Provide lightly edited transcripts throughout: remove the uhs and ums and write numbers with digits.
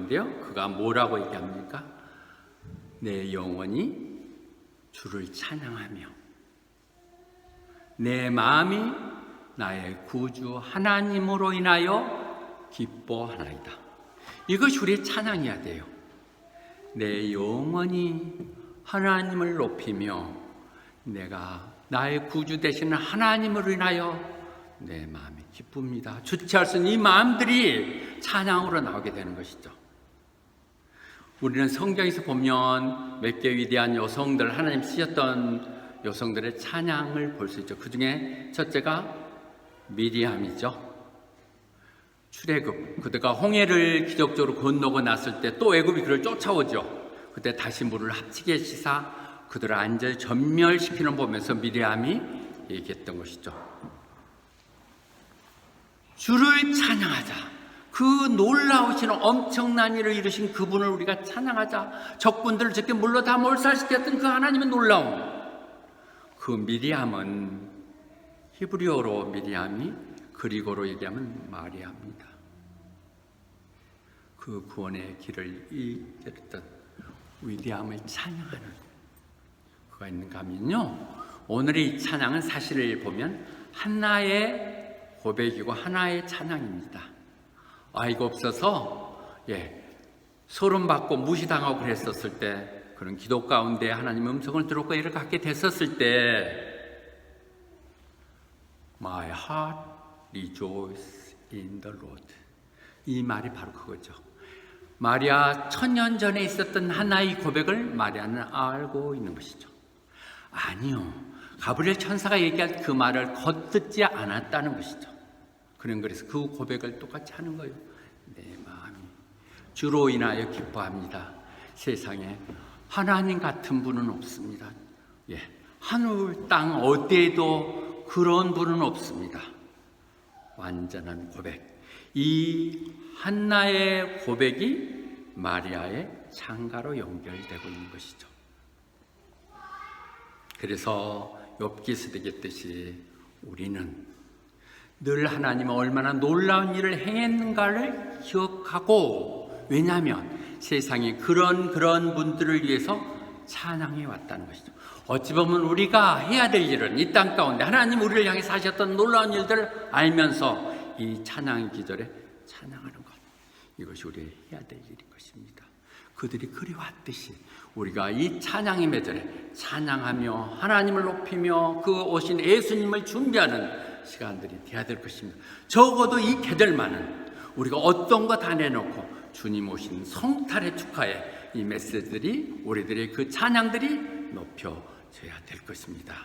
나오는데요. 그가 뭐라고 얘기합니까? 내 영혼이 주를 찬양하며 내 마음이 나의 구주 하나님으로 인하여 기뻐하나이다. 이것이 우리의 찬양이어야 돼요. 내 영혼이 하나님을 높이며 내가 나의 구주 되시는 하나님으로 인하여 내 마음이 기쁩니다. 주체할 수 있는 이 마음들이 찬양으로 나오게 되는 것이죠. 우리는 성경에서 보면 몇 개 위대한 여성들, 하나님 쓰셨던 여성들의 찬양을 볼 수 있죠. 그 중에 첫째가 미리암이죠. 출애굽, 그대가 홍해를 기적적으로 건너고 났을 때 또 애굽이 그를 쫓아오죠. 그때 다시 물을 합치게 시사 그들을 완전히 전멸시키는 보면서 미리암이 얘기했던 것이죠. 주를 찬양하자. 그 놀라우신 엄청난 일을 이루신 그분을 우리가 찬양하자. 적군들을 저렇게 물러 다 몰살시켰던 그 하나님의 놀라움. 그 미리암은 히브리어로 미리암이 그리고로 얘기하면 마리아입니다. 그 구원의 길을 이끌었던 위대함을 찬양하는 그가 있는가 하면요, 오늘의 이 찬양은 사실을 보면 하나의 고백이고 하나의 찬양입니다. 아이가 없어서 소름받고 무시당하고 그랬었을 때, 그런 기도 가운데 하나님 음성을 들었고 이를 갖게 됐었을 때 My heart rejoice in the Lord. 이 말이 바로 그거죠. 마리아 1000년 전에 있었던 하나의 고백을 마리아는 알고 있는 것이죠. 아니요, 가브리엘 천사가 얘기할 그 말을 겉듣지 않았다는 것이죠. 그래서 그 고백을 똑같이 하는 거예요. 내 마음이 주로 인하여 기뻐합니다. 세상에 하나님 같은 분은 없습니다. 하늘 땅 어디에도 그런 분은 없습니다. 완전한 고백. 이 한나의 고백이 마리아의 창가로 연결되고 있는 것이죠. 그래서 욥기서 되겠듯이 우리는 늘 하나님은 얼마나 놀라운 일을 행했는가를 기억하고, 왜냐하면 세상에 그런 분들을 위해서 찬양해 왔다는 것이죠. 어찌 보면 우리가 해야 될 일은 이 땅 가운데 하나님 우리를 향해 사셨던 놀라운 일들을 알면서 이 찬양의 기절에 찬양하는 것, 이것이 우리가 해야 될 일인 것입니다. 그들이 그리워왔듯이 우리가 이 찬양의 매절에 찬양하며 하나님을 높이며 그 오신 예수님을 준비하는 시간들이 돼야 될 것입니다. 적어도 이 계절만은 우리가 어떤 거 다 내놓고 주님 오신 성탄의 축하에 이 메시지들이, 우리들의 그 찬양들이 높여져야 될 것입니다.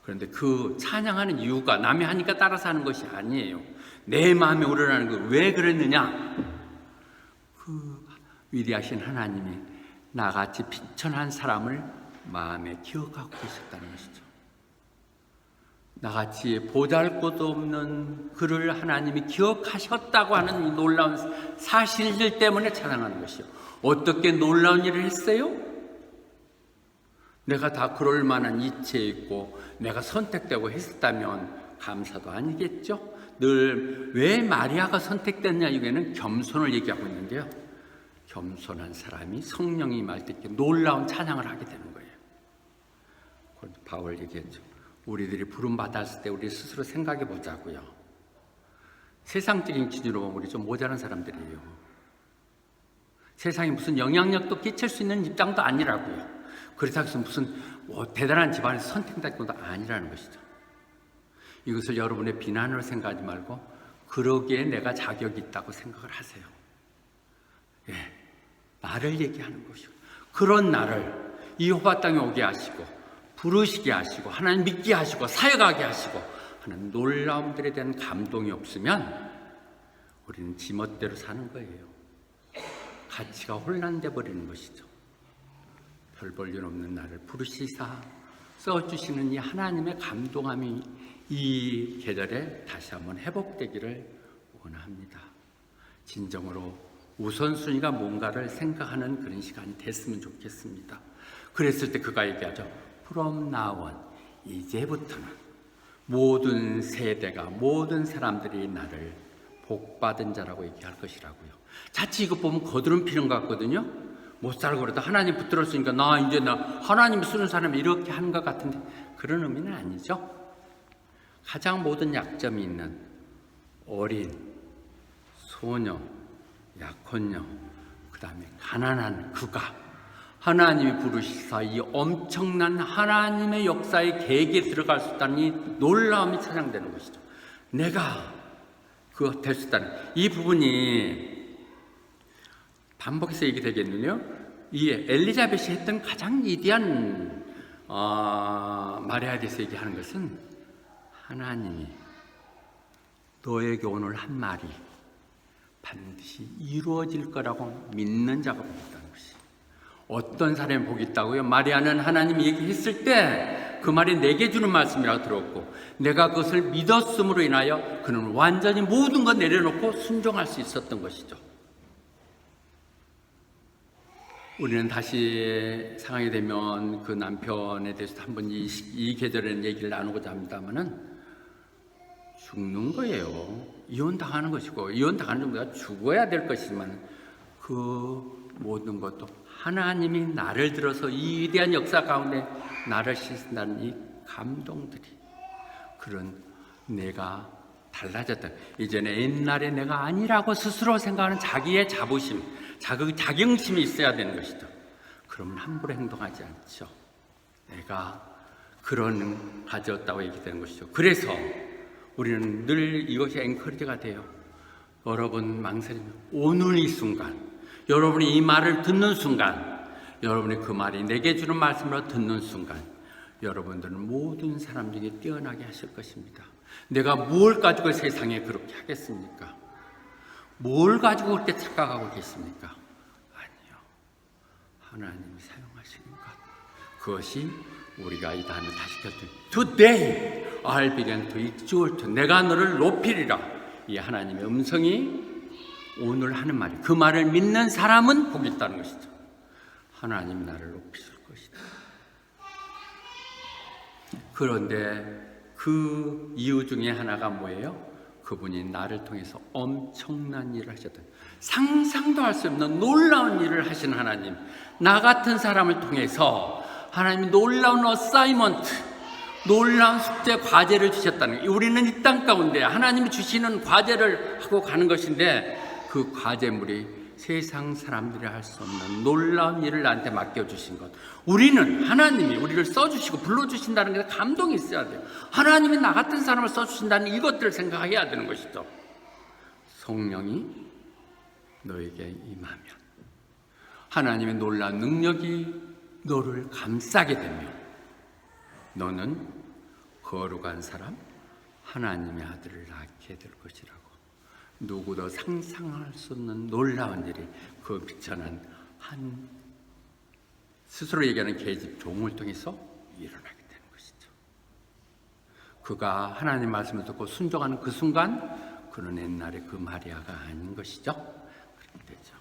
그런데 그 찬양하는 이유가 남이 하니까 따라서 하는 것이 아니에요. 내 마음에 우러나는 거 왜 그랬느냐? 그 위대하신 하나님이 나같이 비천한 사람을 마음에 기억하고 계셨다는 것이죠. 나같이 보잘것도 없는 그를 하나님이 기억하셨다고 하는 이 놀라운 사실들 때문에 찬양하는 것이요. 어떻게 놀라운 일을 했어요? 내가 다 그럴 만한 이치에 있고 내가 선택되고 했었다면 감사도 아니겠죠? 늘 왜 마리아가 선택됐냐, 이거는 겸손을 얘기하고 있는데요. 겸손한 사람이 성령이 임할 때 놀라운 찬양을 하게 되는 거예요. 바울 얘기했죠. 우리들이 부름받았을 때 우리 스스로 생각해 보자고요. 세상적인 기준으로 보면 우리 좀 모자란 사람들이에요. 세상에 무슨 영향력도 끼칠 수 있는 입장도 아니라고요. 그렇다고 해서 무슨 대단한 집안에서 선택된 것도 아니라는 것이죠. 이것을 여러분의 비난으로 생각하지 말고 그러기에 내가 자격이 있다고 생각을 하세요. 나를 얘기하는 것이고, 그런 나를 이 호바 땅에 오게 하시고 부르시게 하시고 하나님 믿게 하시고 사역하게 하시고 하는 놀라움들에 대한 감동이 없으면 우리는 지멋대로 사는 거예요. 가치가 혼란돼 버리는 것이죠. 별 볼 일 없는 나를 부르시사 써주시는 이 하나님의 감동함이 이 계절에 다시 한번 회복되기를 원합니다. 진정으로 우선순위가 뭔가를 생각하는 그런 시간이 됐으면 좋겠습니다. 그랬을 때 그가 얘기하죠. From now on, 이제부터는 모든 세대가, 모든 사람들이 나를 복받은 자라고 얘기할 것이라고요. 자칫 이거 보면 거드름 피는 것 같거든요. 못 살고 그러다 하나님 붙들었으니까 나 하나님 쓰는 사람이 이렇게 하는 것 같은데 그런 의미는 아니죠. 가장 모든 약점이 있는 어린, 소녀, 약혼녀, 그 다음에 가난한 그가 하나님이 부르시사 이 엄청난 하나님의 역사의 계획에 들어갈 수 있다는 이 놀라움이 찬양되는 것이죠. 내가 그거 될 수 있다는 이 부분이 반복해서 얘기되겠는데요. 이 엘리자벳이 했던 가장 위대한 마리아에 대해서 얘기하는 것은 하나님이 너에게 오늘 한 말이 반드시 이루어질 거라고 믿는 자가 복 있다는 것이. 어떤 사람이 복이 있다고요? 마리아는 하나님이 얘기했을 때 그 말이 내게 주는 말씀이라고 들었고 내가 그것을 믿었음으로 인하여 그는 완전히 모든 것 내려놓고 순종할 수 있었던 것이죠. 우리는 다시 상황이 되면 그 남편에 대해서 한번 이 계절에는 얘기를 나누고자 합니다만은 죽는 거예요. 이혼당하는 것이고 이혼당하는 것보다 죽어야 될 것이지만 그 모든 것도 하나님이 나를 들어서 이 위대한 역사 가운데 나를 씻는다는 이 감동들이 그런 내가 달라졌다. 이전에 옛날에 내가 아니라고 스스로 생각하는 자기의 자부심, 자긍심이 있어야 되는 것이죠. 그러면 함부로 행동하지 않죠. 내가 그런 가졌다고 얘기되는 것이죠. 그래서 우리는 늘 이것이 앵커리지가 돼요. 여러분 망설이면 오늘 이 순간 여러분이 이 말을 듣는 순간 여러분이 그 말이 내게 주는 말씀으로 듣는 순간 여러분들은 모든 사람 중에 뛰어나게 하실 것입니다. 내가 뭘 가지고 세상에 그렇게 하겠습니까? 뭘 가지고 그렇게 착각하고 계십니까? 아니요. 하나님이 사용하시는 것. 그것이 우리가 이 다음에 다시 결정. Today I'll begin to exalt. 내가 너를 높이리라. 이 하나님의 음성이 오늘 하는 말이 그 말을 믿는 사람은 복이 있다는 것이죠. 하나님이 나를 높이실 것이다. 그런데 그 이유 중에 하나가 뭐예요? 그분이 나를 통해서 엄청난 일을 하셨던 상상도 할 수 없는 놀라운 일을 하신 하나님, 나 같은 사람을 통해서 하나님이 놀라운 어사이먼트, 놀라운 숙제 과제를 주셨다는 거예요. 우리는 이 땅 가운데 하나님이 주시는 과제를 하고 가는 것인데 그 과제물이 세상 사람들이 할 수 없는 놀라운 일을 나한테 맡겨주신 것. 우리는 하나님이 우리를 써주시고 불러주신다는 게 감동이 있어야 돼요. 하나님이 나 같은 사람을 써주신다는 이것들을 생각해야 되는 것이죠. 성령이 너에게 임하면 하나님의 놀라운 능력이 너를 감싸게 되면 너는 거룩한 사람, 하나님의 아들을 낳게 될 것이라고. 누구도 상상할 수 없는 놀라운 일이 그 비천한 한 스스로 얘기하는 계집 종을 통해서 일어나게 되는 것이죠. 그가 하나님 말씀을 듣고 순종하는 그 순간 그는 옛날에 그 마리아가 아닌 것이죠. 그렇게 되죠.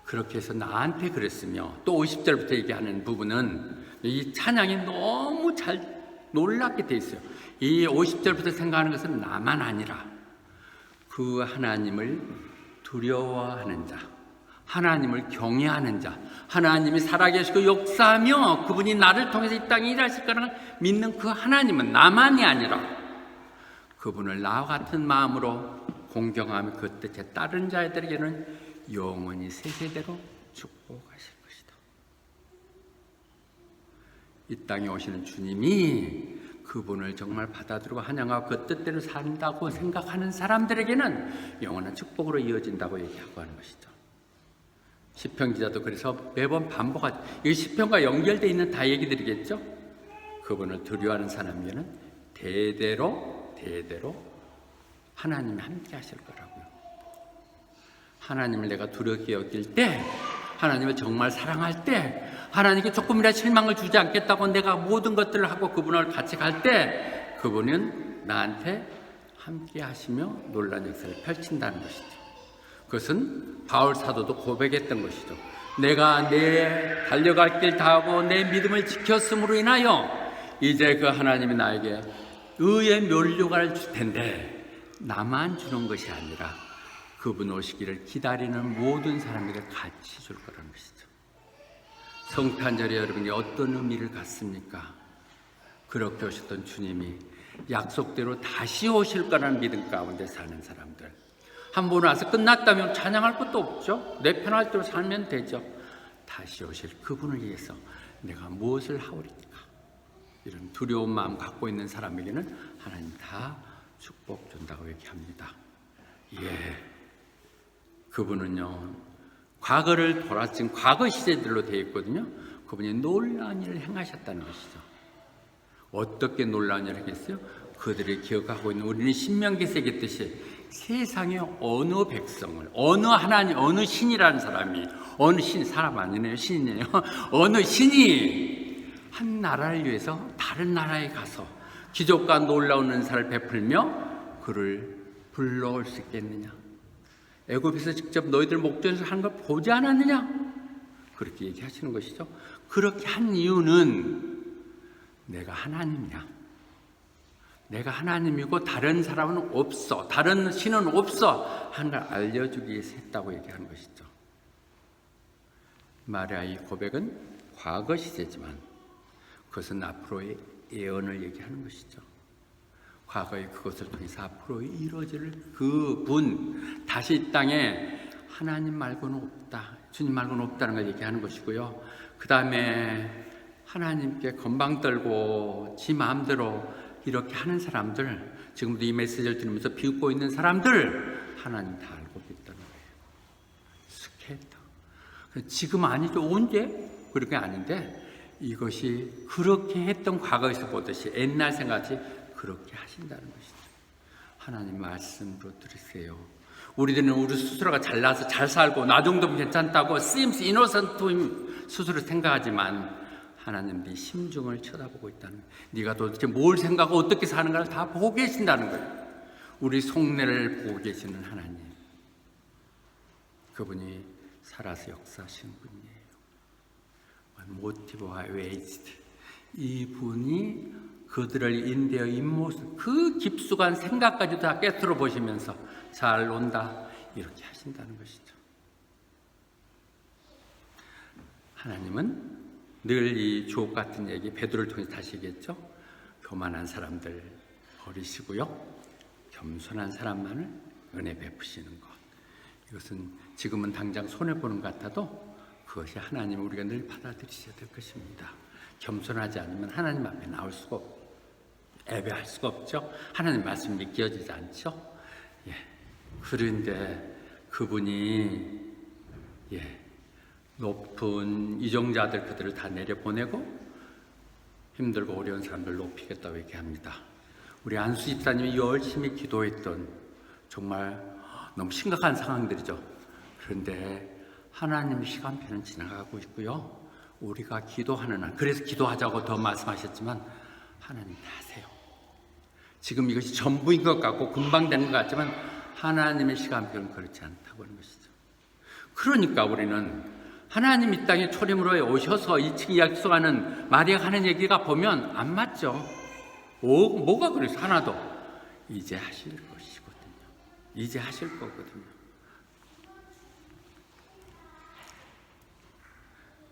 그렇게 해서 나한테 그랬으며 또 50절부터 얘기하는 부분은 이 찬양이 너무 잘 놀랍게 돼 있어요. 이 50절부터 생각하는 것은 나만 아니라 그 하나님을 두려워하는 자, 하나님을 경외하는 자, 하나님이 살아계시고 역사하며 그분이 나를 통해서 이 땅에 일하실 거라는 믿는 그 하나님은 나만이 아니라 그분을 나와 같은 마음으로 공경하며 그 뜻에 따른 자들에게는 영원히 세세대로 축복하실 것이다. 이 땅에 오시는 주님이 그분을 정말 받아들이고 환영하고 그 뜻대로 산다고 생각하는 사람들에게는 영원한 축복으로 이어진다고 얘기하고 하는 것이죠. 시편 기자도 그래서 매번 반복하죠. 이 시편과 연결되어 있는 다 얘기들이겠죠. 그분을 두려워하는 사람에게는 대대로 하나님이 함께 하실 거라고요. 하나님을 내가 두렵게 여길 때, 하나님을 정말 사랑할 때, 하나님께 조금이라도 실망을 주지 않겠다고 내가 모든 것들을 하고 그분을 같이 갈 때 그분은 나한테 함께 하시며 놀라운 역사를 펼친다는 것이죠. 그것은 바울 사도도 고백했던 것이죠. 내가 내 달려갈 길 다하고 내 믿음을 지켰음으로 인하여 이제 그 하나님이 나에게 의의 면류관을 줄 텐데 나만 주는 것이 아니라 그분 오시기를 기다리는 모든 사람에게 같이 줄 거라는 것이죠. 성탄절이 여러분이 어떤 의미를 갖습니까? 그렇게 오셨던 주님이 약속대로 다시 오실 거라는 믿음 가운데 사는 사람들, 한 번 와서 끝났다면 찬양할 것도 없죠. 내 편할 대로 살면 되죠. 다시 오실 그분을 위해서 내가 무엇을 하오리까? 이런 두려운 마음 갖고 있는 사람에게는 하나님 다 축복 준다고 얘기합니다. 예, 그분은요 과거를 돌아친 과거 시대들로 되어 있거든요. 그분이 놀라운 일을 행하셨다는 것이죠. 어떻게 놀라운 일을 했겠어요? 그들이 기억하고 있는 우리는 신명기에서 얘기했듯이 세상의 어느 백성을, 어느 하나님, 어느 신이라는 사람이, 어느 신, 사람 아니네요, 신이네요. 어느 신이 한 나라를 위해서 다른 나라에 가서 기적과 놀라운 은사를 베풀며 그를 불러올 수 있겠느냐? 애굽에서 직접 너희들 목전에서 하는 걸 보지 않았느냐? 그렇게 얘기하시는 것이죠. 그렇게 한 이유는 내가 하나님이야. 내가 하나님이고 다른 사람은 없어, 다른 신은 없어 하는 걸 알려주기 위해서 했다고 얘기하는 것이죠. 마리아의 고백은 과거 시제지만 그것은 앞으로의 예언을 얘기하는 것이죠. 과거의 그것을 통해서 앞으로 이루어질 그분, 다시 이 땅에 하나님 말고는 없다, 주님 말고는 없다는 걸 얘기하는 것이고요. 그 다음에 하나님께 건방 떨고 지 마음대로 이렇게 하는 사람들, 지금도 이 메시지를 들으면서 비웃고 있는 사람들 하나님 다 알고 있다는 거예요. 스케이터. 지금 아니죠. 언제? 그렇게 아닌데 이것이 그렇게 했던 과거에서 보듯이 옛날 생각이 그렇게 하신다는 것이죠. 하나님 말씀으로 들으세요. 우리들은 우리 스스로가 잘나서 잘 살고 나 정도면 괜찮다고 seems innocent 스스로 생각하지만 하나님 네 심중을 쳐다보고 있다는 거예요. 네가 도대체 뭘 생각하고 어떻게 사는가를 다 보고 계신다는 거예요. 우리 속내를 보고 계시는 하나님, 그분이 살아서 역사하시는 분이에요. 모티브와 웨이스트, 이분이 그들을 인대어 입모습, 그 깊숙한 생각까지 다 깨트려 보시면서 잘 논다 이렇게 하신다는 것이죠. 하나님은 늘 이 주옥 같은 얘기 베드로를 통해서 다시 얘기했죠. 교만한 사람들 버리시고요, 겸손한 사람만을 은혜 베푸시는 것. 이것은 지금은 당장 손해보는 것 같아도 그것이 하나님 우리가 늘 받아들이셔야 될 것입니다. 겸손하지 않으면 하나님 앞에 나올 수가 없고 예배할 수가 없죠. 하나님 말씀이 믿겨지지 않죠. 예. 그런데 그분이 높은 이종자들 그들을 다 내려보내고 힘들고 어려운 사람들 높이겠다고 얘기합니다. 우리 안수 집사님이 열심히 기도했던 정말 너무 심각한 상황들이죠. 그런데 하나님의 시간표는 지나가고 있고요. 우리가 기도하는 한, 그래서 기도하자고 더 말씀하셨지만 하나님 다 아세요. 지금 이것이 전부인 것 같고 금방 되는 것 같지만 하나님의 시간표는 그렇지 않다고 하는 것이죠. 그러니까 우리는 하나님 이 땅에 초림으로 오셔서 2층 약속하는 마리아가 하는 얘기가 보면 안 맞죠. 뭐가 그래서 하나도 이제 하실 것이거든요. 이제 하실 거거든요.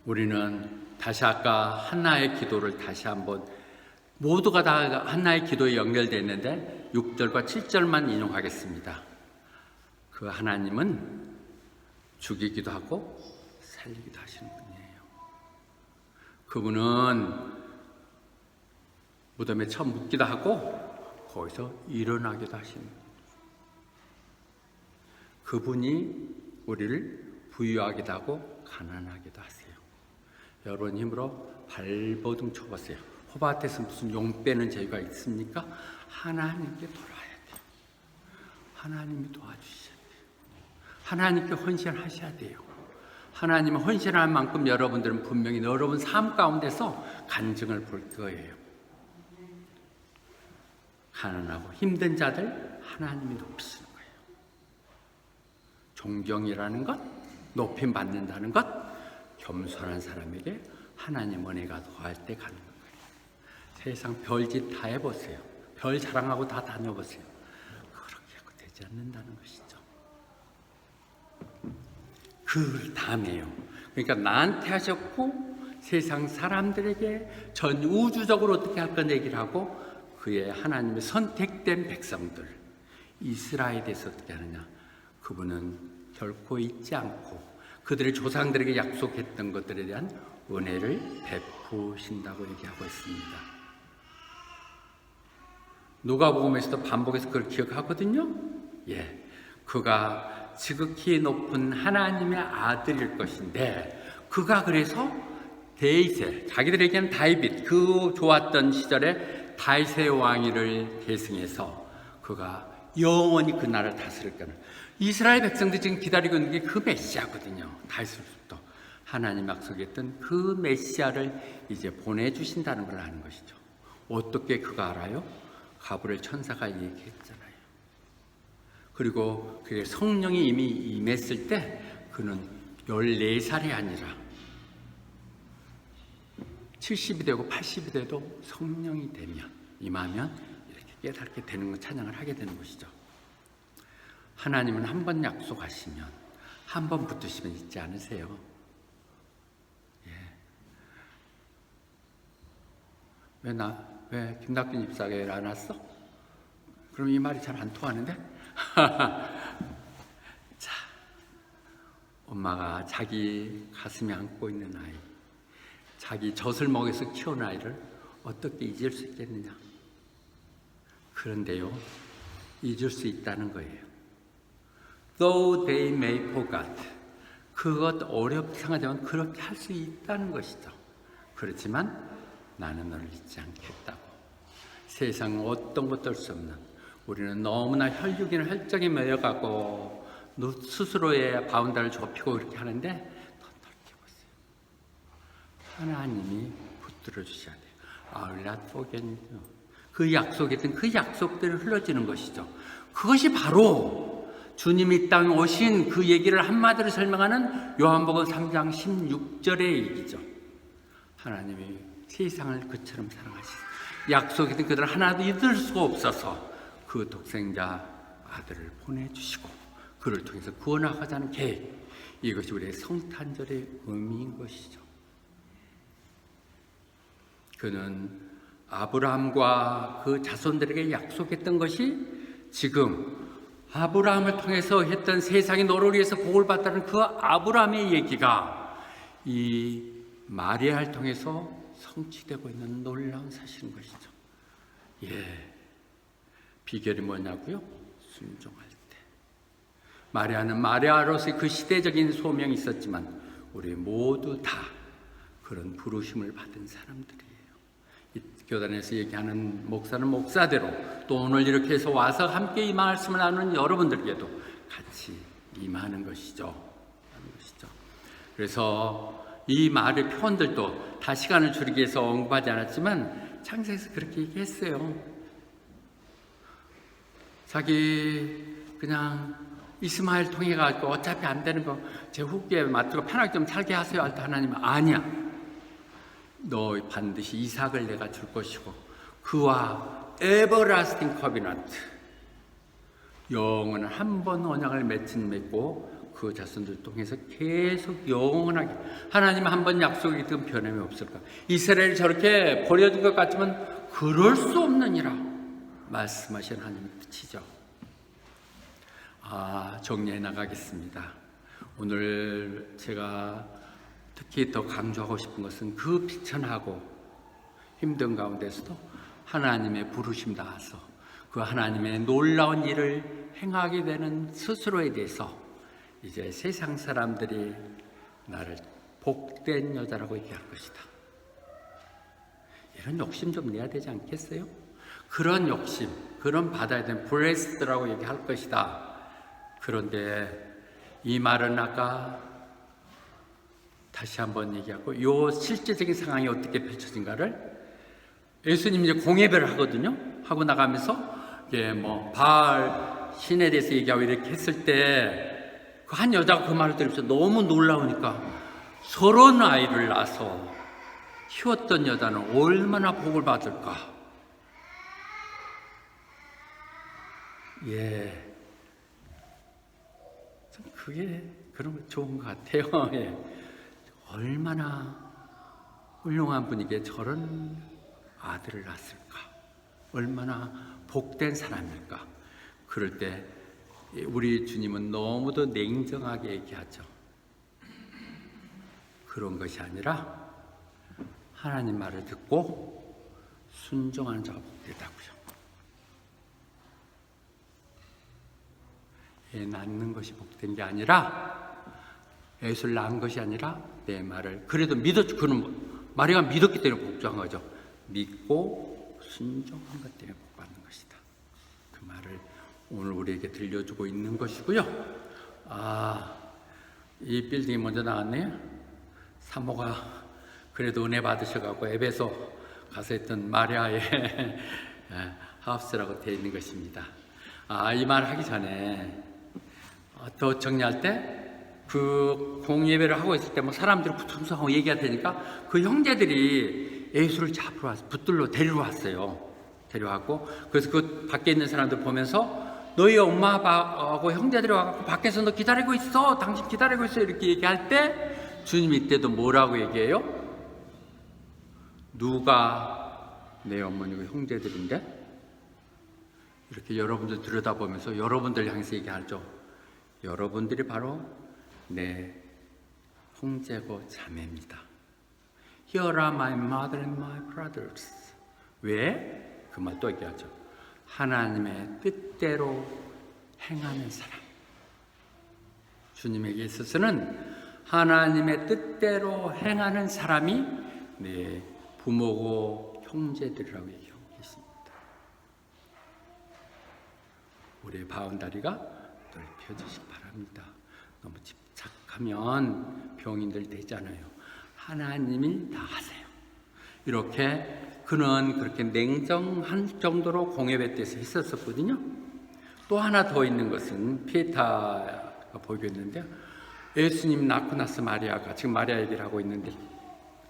우리는 다시 아까 한나의 기도를 다시 한번 모두가 다 한나의 기도에 연결되어 있는데 6절과 7절만 인용하겠습니다. 그 하나님은 죽이기도 하고 살리기도 하시는 분이에요. 그분은 무덤에 처음 묻기도 하고 거기서 일어나기도 하시는 분이에요. 그분이 우리를 부유하기도 하고 가난하기도 하세요. 여러분 힘으로 발버둥 쳐보세요. 호밭에서 무슨 용 빼는 재주가 있습니까? 하나님께 돌아야 돼요. 하나님이 도와주셔야 돼요. 하나님께 헌신하셔야 돼요. 하나님은 헌신할 만큼 여러분들은 분명히 여러분 삶 가운데서 간증을 볼 거예요. 가난하고 힘든 자들 하나님이 높이시는 거예요. 존경이라는 것, 높임 받는다는 것, 겸손한 사람에게 하나님 은혜가 더할 때 가는 거예요. 세상 별짓 다 해보세요. 별 자랑하고 다 다녀보세요. 그렇게 되지 않는다는 것이죠. 그 다음에요. 그러니까 나한테 하셨고 세상 사람들에게 전 우주적으로 어떻게 할 건 얘기를 하고 그의 하나님의 선택된 백성들 이스라엘에서 어떻게 하느냐. 그분은 결코 잊지 않고 그들의 조상들에게 약속했던 것들에 대한 은혜를 베푸신다고 얘기하고 있습니다. 누가복음에서도 반복해서 그걸 기억하거든요. 예, 그가 지극히 높은 하나님의 아들일 것인데 그가 그래서 데이세 자기들에게는 다윗 그 좋았던 시절에 다윗의 왕위를 계승해서 그가 영원히 그 나라를 다스릴 거는 이스라엘 백성들이 지금 기다리고 있는 게 그 메시아거든요. 다윗으로부터 하나님 약속했던 그 메시아를 이제 보내주신다는 걸 아는 것이죠. 어떻게 그가 알아요? 가브리엘 천사가 얘기했잖아요. 그리고 그의 성령이 이미 임했을 때 그는 14살이 아니라 70이 되고 80이 돼도 성령이 되면 임하면 이렇게 깨닫게 되는 것 찬양을 하게 되는 것이죠. 하나님은 한 번 약속하시면 한 번 붙드시면 잊지 않으세요. 예. 왜 김낙균 집사가 안 왔어? 그럼 이 말이 잘 안 통하는데? 자, 엄마가 자기 가슴에 안고 있는 아이, 자기 젖을 먹여서 키운 아이를 어떻게 잊을 수 있겠느냐? 그런데요, 잊을 수 있다는 거예요. Though they may forget. 그것 어렵게 생각하지만 그렇게 할 수 있다는 것이죠. 그렇지만 나는 너를 잊지 않겠다고. 세상 어떤 것도 할 수 없는 우리는 너무나 혈육이나 혈정에 매여가고 스스로의 바운다를 좁히고 이렇게 하는데 더 넓게 보세요. 하나님이 붙들어 주셔야 돼요. I'll not forget you. 그 약속했던 그 약속대로 흘러지는 것이죠. 그것이 바로 주님이 땅에 오신 그 얘기를 한마디로 설명하는 요한복음 3장 16절의 얘기죠. 하나님이 세상을 그처럼 사랑하시고 약속했던 그들 하나도 잊을 수가 없어서 그 독생자 아들을 보내주시고 그를 통해서 구원하고자 하는 계획, 이것이 우리의 성탄절의 의미인 것이죠. 그는 아브라함과 그 자손들에게 약속했던 것이 지금 아브라함을 통해서 했던 세상이 너를 위해서 복을 받다는 그 아브라함의 얘기가 이 마리아를 통해서 성취되고 있는 놀라운 사실인 것이죠. 예, 비결이 뭐냐고요? 순종할 때. 마리아는 마리아로서의 그 시대적인 소명이 있었지만 우리 모두 다 그런 부르심을 받은 사람들이에요. 이 교단에서 얘기하는 목사는 목사대로 또 오늘 이렇게 해서 와서 함께 이 말씀을 나누는 여러분들에게도 같이 임하는 것이죠. 그래서 이 말의 표현들도 다 시간을 줄이기 위해서 언급하지 않았지만 창세기에서 그렇게 얘기했어요. 자기 그냥 이스마엘 통해 가지고 어차피 안 되는 거 제 후기에 맡기고 편하게 좀 살게 하세요 할 때 하나님은 아니야. 너 반드시 이삭을 내가 줄 것이고 그와 everlasting covenant 영원한 한 번 언약을 맺고 그 자손들 통해서 계속 영원하게 하나님은 한 번 약속이 든 변함이 없을까. 이스라엘이 저렇게 버려진 것 같지만 그럴 수 없느니라 말씀하신 하나님의 뜻이죠. 정리해 나가겠습니다. 오늘 제가 특히 더 강조하고 싶은 것은 그 비천하고 힘든 가운데서도 하나님의 부르심 닿아서 그 하나님의 놀라운 일을 행하게 되는 스스로에 대해서 이제 세상 사람들이 나를 복된 여자라고 얘기할 것이다. 이런 욕심 좀 내야 되지 않겠어요? 그런 욕심, 그런 받아야 되는 blessed라고 얘기할 것이다. 그런데 이 말은 아까 다시 한번 얘기하고 요 실제적인 상황이 어떻게 펼쳐진가를 예수님이 이제 공예배를 하거든요. 하고 나가면서 바알 신에 대해서 얘기하고 이렇게 했을 때 그 한 여자가 그 말을 들으면서 너무 놀라우니까 서른 아이를 낳아서 키웠던 여자는 얼마나 복을 받을까. 예, 그게 그런 거 좋은 것 같아요. 예. 얼마나 훌륭한 분에게 저런 아들을 낳았을까? 얼마나 복된 사람일까? 그럴 때 우리 주님은 너무도 냉정하게 얘기하죠. 그런 것이 아니라 하나님 말을 듣고 순종하는 자가 복되다고요. 애 낳는 것이 복된 게 아니라, 애를 낳은 것이 아니라 내 말을 그래도 믿었죠. 그는 마리아가 믿었기 때문에 복종한 거죠. 믿고 순종한 것 때문에 복받는 것이다. 그 말을 오늘 우리에게 들려주고 있는 것이고요. 이 빌딩이 먼저 나왔네요. 사모가 그래도 은혜 받으셔가지고 에베소 가서 했던 마리아의 하우스라고 되어 있는 것입니다. 이 말 하기 전에 더 정리할 때 그 공예배를 하고 있을 때 뭐 사람들이 부통성하고 얘기할 테니까 그 형제들이 예수를 잡으러 왔어요. 붙들러 데리러 왔어요. 데려왔고 그래서 그 밖에 있는 사람들 보면서 너희 엄마 아빠하고 형제들이 와서 밖에서 너 기다리고 있어. 당신 기다리고 있어. 이렇게 얘기할 때 주님이 이때도 뭐라고 얘기해요? 누가 내 어머니고 형제들인데? 이렇게 여러분들 들여다보면서 여러분들 향해서 얘기하죠. 여러분들이 바로 내 형제고 자매입니다. Here are my mother and my brothers. 왜? 그 말 또 얘기하죠. 하나님의 뜻대로 행하는 사람. 주님에게 있어서는 하나님의 뜻대로 행하는 사람이 내 부모고 형제들이라고 얘기하고 계십니다. 우리의 바운다리가 넓혀지시기 바랍니다. 너무 집착하면 병인들 되잖아요. 하나님이 다 하세요. 이렇게 그는 그렇게 냉정한 정도로 공예배 때에서 있었었거든요. 또 하나 더 있는 것은 피에타가 보이겠는데요. 예수님 낳고 나서 마리아가 지금 마리아 얘기를 하고 있는데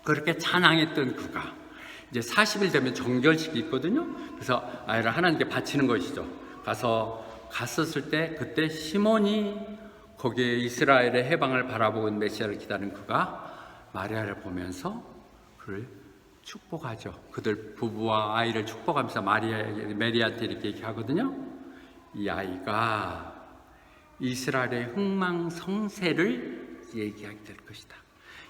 그렇게 찬양했던 그가 이제 40일 되면 정결식이 있거든요. 그래서 아이를 하나님께 바치는 것이죠. 갔었을 때 그때 시몬이 거기에 이스라엘의 해방을 바라보고 있는 메시아를 기다리는 그가 마리아를 보면서 그를 축복하죠. 그들 부부와 아이를 축복하면서 메리한테 이렇게 얘기하거든요. 이 아이가 이스라엘의 흥망성쇠를 얘기하게 될 것이다.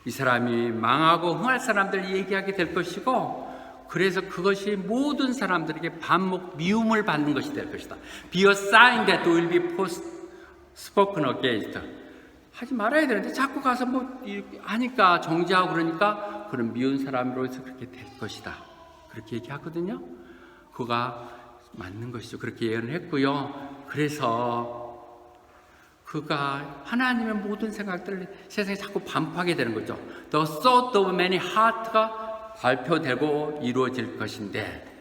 이 사람이 망하고 흥할 사람들을 얘기하게 될 것이고 그래서 그것이 모든 사람들에게 반목 미움을 받는 것이 될 것이다. Be a sign that will be spoken against. 하지 말아야 되는데 자꾸 가서 하니까 정지하고 그러니까 그런 미운 사람으로서 그렇게 될 것이다. 그렇게 얘기하거든요. 그가 맞는 것이죠. 그렇게 예언을 했고요. 그래서 그가 하나님의 모든 생각들을 세상에 자꾸 반포하게 되는 거죠. The thought of many heart가 발표되고 이루어질 것인데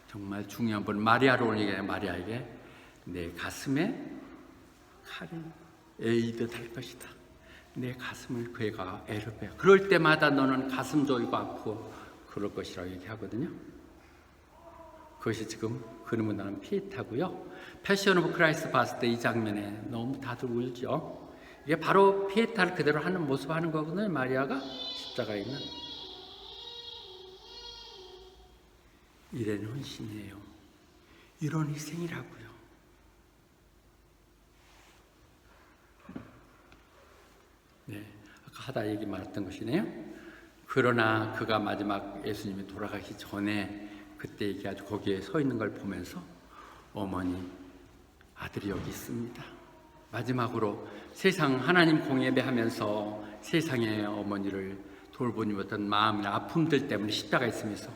정말 중요한 분 마리아로 얘기해요. 마리아에게 내 가슴에 칼이 에이듯 할 것이다. 내 가슴을 그애가 애를 빼요. 그럴 때마다 너는 가슴 조이고 아프고 그럴 것이라고 얘기하거든요. 그것이 지금 그림을 나는 피에타고요. 패션 오브 크라이스트 봤을 때 이 장면에 너무 다들 울죠. 이게 바로 피에타를 그대로 하는 모습 하는 거거든요. 마리아가 십자가에 있는 이런 헌신이에요. 이런 희생이라고요. 네, 아까 하다 얘기 말했던 것이네요. 그러나 그가 마지막 예수님이 돌아가기 전에 그때 얘기하죠. 거기에 서 있는 걸 보면서 어머니, 아들이 여기 있습니다. 마지막으로 세상 하나님 공예배하면서 세상의 어머니를 돌보니 못한 마음이나 아픔들 때문에 십자가에 있으면서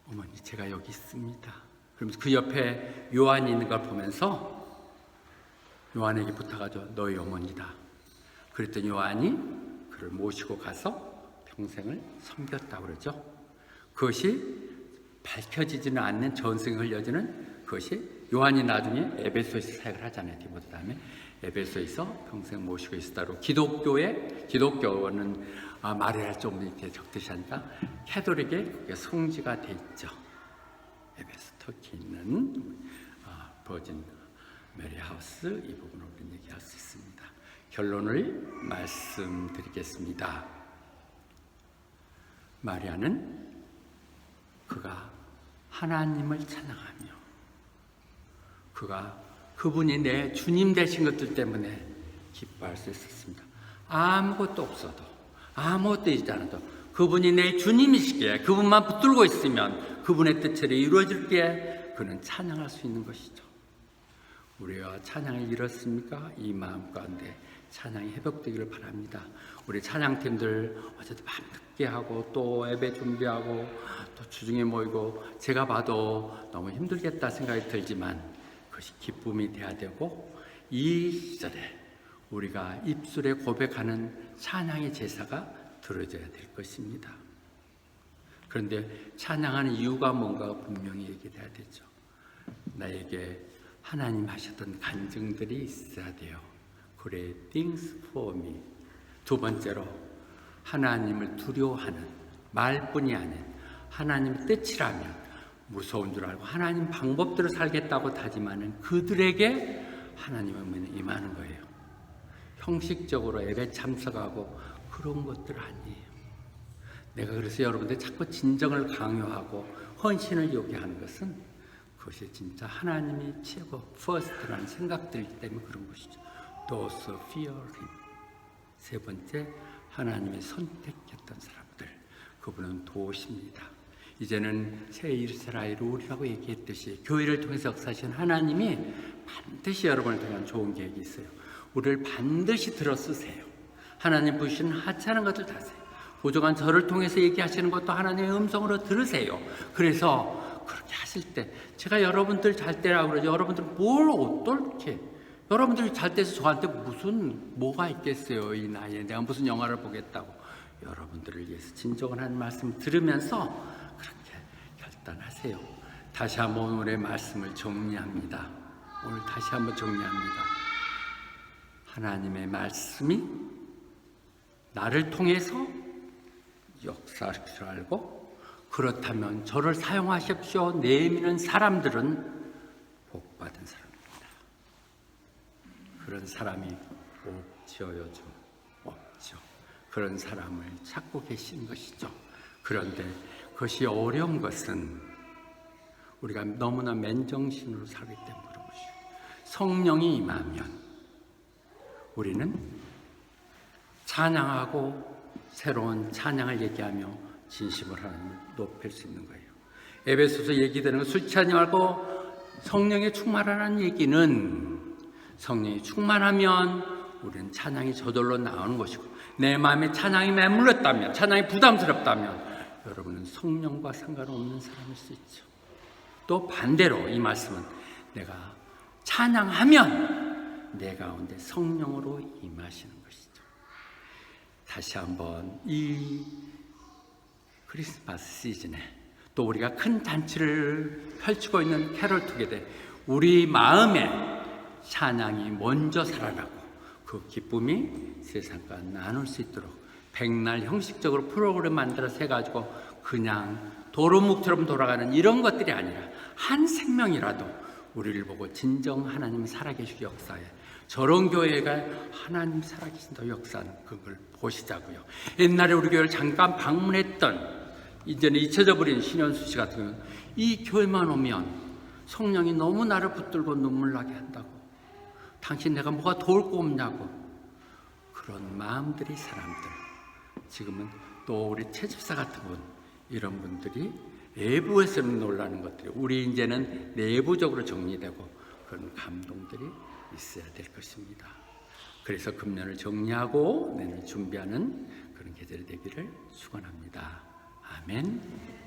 어머니 제가 여기 있습니다. 그러면서 그 옆에 요한이 있는 걸 보면서 요한에게 부탁하죠. 너희 어머니다. 그랬더니 요한이 그를 모시고 가서 평생을 섬겼다고 그러죠. 그것이 밝혀지지는 않는 전승이 흘려지는 그것이 요한이 나중에 에베소에서 사역을 하잖아요. 디모데 다음에 에베소에서 평생 모시고 있었다고. 기독교는 말을 좀 이렇게 적듯이 하니까 캐톨릭의 그게 성지가 돼 있죠. 에베소 터키 있는 버진 메리 하우스 이 부분을 우리는 얘기할 수 있습니다. 결론을 말씀드리겠습니다. 마리아는 그가 하나님을 찬양하며 그분이 내 주님 되신 것들 때문에 기뻐할 수 있었습니다. 아무것도 없어도, 아무것도 있지 않아도 그분이 내 주님이시기에, 그분만 붙들고 있으면 그분의 뜻대로 이루어질기에 그는 찬양할 수 있는 것이죠. 우리가 찬양을 잃었습니까? 이 마음 가운데 찬양이 회복되기를 바랍니다. 우리 찬양팀들 어제도 밤늦게 하고 또 예배 준비하고 또 주중에 모이고 제가 봐도 너무 힘들겠다 생각이 들지만 그것이 기쁨이 돼야 되고, 이 시절에 우리가 입술에 고백하는 찬양의 제사가 들어져야 될 것입니다. 그런데 찬양하는 이유가 뭔가 분명히 얘기해야 되죠. 나에게 하나님 하셨던 간증들이 있어야 돼요. Great things for me. 두 번째로, 하나님을 두려워하는 말뿐이 아닌 하나님 뜻이라면 무서운 줄 알고 하나님 방법대로 살겠다고 다짐하는 그들에게 하나님의 은혜는 임하는 거예요. 형식적으로 예배 참석하고 그런 것들 아니에요. 내가 그래서 여러분들 자꾸 진정을 강요하고 헌신을 요구하는 것은 그것이 진짜 하나님이 최고, first라는 생각들이기 때문에 그런 것이죠. Those who fear him. 세 번째, 하나님이 선택했던 사람들, 그분은 도우십니다. 이제는 새 이스라엘 룰이라고 얘기했듯이 교회를 통해서 역사하신 하나님이 반드시 여러분을 통한 좋은 계획이 있어요. 우리를 반드시 들어 쓰세요. 하나님 부르시는 하찮은 것들 다세요. 부족한 저를 통해서 얘기하시는 것도 하나님의 음성으로 들으세요. 그래서 그렇게 하실 때, 제가 여러분들 잘 때라고 그러죠. 여러분들 뭘 어떻게, 여러분들이 잘 때서 저한테 뭐가 있겠어요. 이 나이에 내가 무슨 영화를 보겠다고. 여러분들을 위해서 진정한 하나님 말씀 들으면서 그렇게 결단하세요. 다시 한번 오늘의 말씀을 정리합니다. 오늘 다시 한번 정리합니다. 하나님의 말씀이 나를 통해서 역사할 줄 알고, 그렇다면 저를 사용하십시오 내미는 사람들은 복받은 사람입니다. 그런 사람이 없죠. 요즘 없죠. 그런 사람을 찾고 계신 것이죠. 그런데 그것이 어려운 것은 우리가 너무나 맨정신으로 살기 때문에 그런 것이죠. 성령이 임하면 우리는 찬양하고 새로운 찬양을 얘기하며 진심으로 하나님을 높일 수 있는 거예요. 에베소서 얘기되는 건 술 취하지 말고 성령에 충만하라는 얘기는, 성령이 충만하면 우리는 찬양이 저절로 나오는 것이고, 내 마음에 찬양이 매물렀다면, 찬양이 부담스럽다면 여러분은 성령과 상관없는 사람일 수 있죠. 또 반대로 이 말씀은 내가 찬양하면 내 가운데 성령으로 임하시는 것이죠. 다시 한번 이 크리스마스 시즌에 또 우리가 큰 잔치를 펼치고 있는 캐롤 투게더, 우리 마음에 찬양이 먼저 살아나고 그 기쁨이 세상과 나눌 수 있도록 백날 형식적으로 프로그램 만들어서 해가지고 그냥 도루묵처럼 돌아가는 이런 것들이 아니라 한 생명이라도 우리를 보고 진정 하나님 살아계시고 역사에, 저런 교회가 하나님 살아계신다 역사하는 그걸 보시자고요. 옛날에 우리 교회를 잠깐 방문했던, 이제는 잊혀져 버린 신현수 씨 같은 경우는 이 교회만 오면 성령이 너무 나를 붙들고 눈물 나게 한다고, 당신 내가 뭐가 도울 거 없냐고, 그런 마음들이 사람들, 지금은 또 우리 최집사 같은 분, 이런 분들이 외부에서는 놀라는 것들이 우리 이제는 내부적으로 정리되고 그런 감동들이 있어야 될 것입니다. 그래서 금년을 정리하고 내년을 준비하는 그런 계절이 되기를 축원합니다. 아멘.